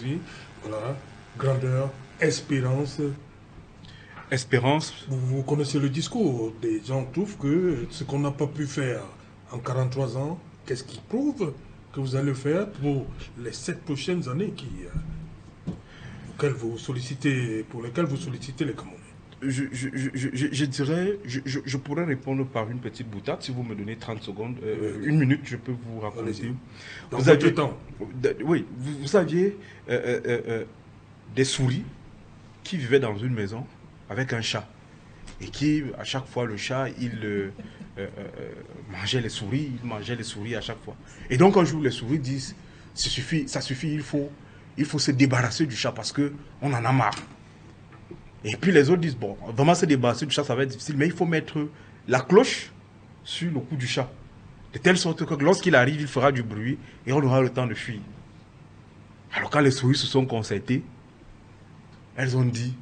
aussi. Voilà, grandeur, espérance. Espérance. Vous connaissez le discours. Des gens trouvent que ce qu'on n'a pas pu faire en 43 ans, qu'est-ce qui prouve que vous allez faire pour les 7 prochaines années pour lesquelles vous sollicitez les Camerounais? Je dirais, je pourrais répondre par une petite boutade. Si vous me donnez 30 secondes, une minute, je peux vous raconter. Dans Vous votre aviez, temps. oui, vous aviez des souris qui vivaient dans une maison avec un chat. Et qui, à chaque fois, le chat, il mangeait les souris, à chaque fois. Et donc, un jour, les souris disent, ça suffit, il faut se débarrasser du chat parce qu'on en a marre. Et puis les autres disent, bon, vraiment se débarrasser du chat, ça va être difficile, mais il faut mettre la cloche sur le cou du chat. De telle sorte que lorsqu'il arrive, il fera du bruit et on aura le temps de fuir. Alors quand les souris se sont concertées, elles ont dit,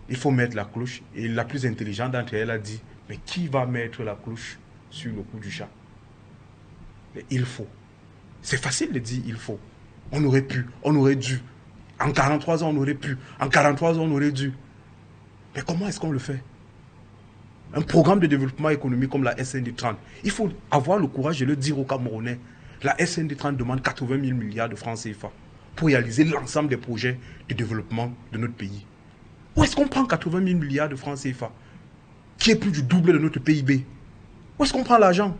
il faut mettre la cloche. Et la plus intelligente d'entre elles a dit, mais qui va mettre la cloche sur le cou du chat? Mais il faut. C'est facile de dire il faut. On aurait pu, on aurait dû. En 43 ans, on aurait pu. En 43 ans, on aurait dû. Mais comment est-ce qu'on le fait? Un programme de développement économique comme la SND 30, il faut avoir le courage de le dire aux Camerounais. La SND 30 demande 80 000 milliards de francs CFA pour réaliser l'ensemble des projets de développement de notre pays. Où est-ce qu'on prend 80 000 milliards de francs CFA, qui est plus du double de notre PIB? Où est-ce qu'on prend l'argent?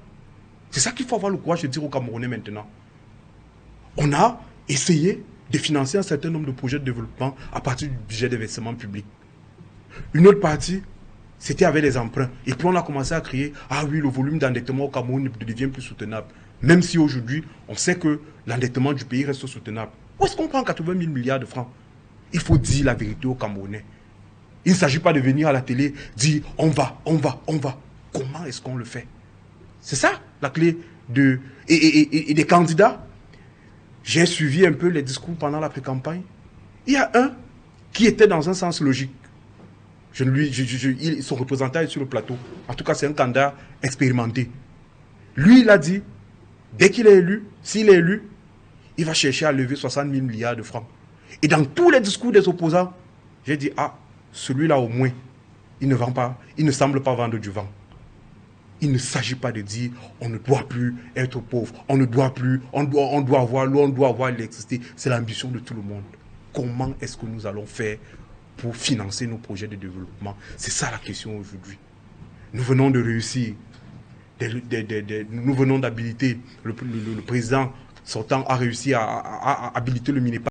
C'est ça qu'il faut avoir le courage de dire aux Camerounais maintenant. On a essayé de financer un certain nombre de projets de développement à partir du budget d'investissement public. Une autre partie, c'était avec les emprunts. Et puis on a commencé à créer, ah oui, le volume d'endettement au Cameroun devient plus soutenable. Même si aujourd'hui, on sait que l'endettement du pays reste soutenable. Où est-ce qu'on prend 80 000 milliards de francs? Il faut dire la vérité aux Camerounais. Il ne s'agit pas de venir à la télé, dire on va. Comment est-ce qu'on le fait? C'est ça la clé et des candidats. J'ai suivi un peu les discours pendant la pré-campagne. Il y a un qui était dans un sens logique. Son représentant est sur le plateau. En tout cas, c'est un candidat expérimenté. Lui, il a dit, dès qu'il est élu, s'il est élu, il va chercher à lever 60 000 milliards de francs. Et dans tous les discours des opposants, j'ai dit, ah, celui-là au moins, il ne semble pas vendre du vent. Il ne s'agit pas de dire on ne doit plus être pauvre, on doit avoir l'eau, on doit avoir l'électricité. C'est l'ambition de tout le monde. Comment est-ce que nous allons faire pour financer nos projets de développement? C'est ça la question aujourd'hui. Nous venons de réussir, nous venons d'habiliter, le président sortant a réussi à habiliter le Minepa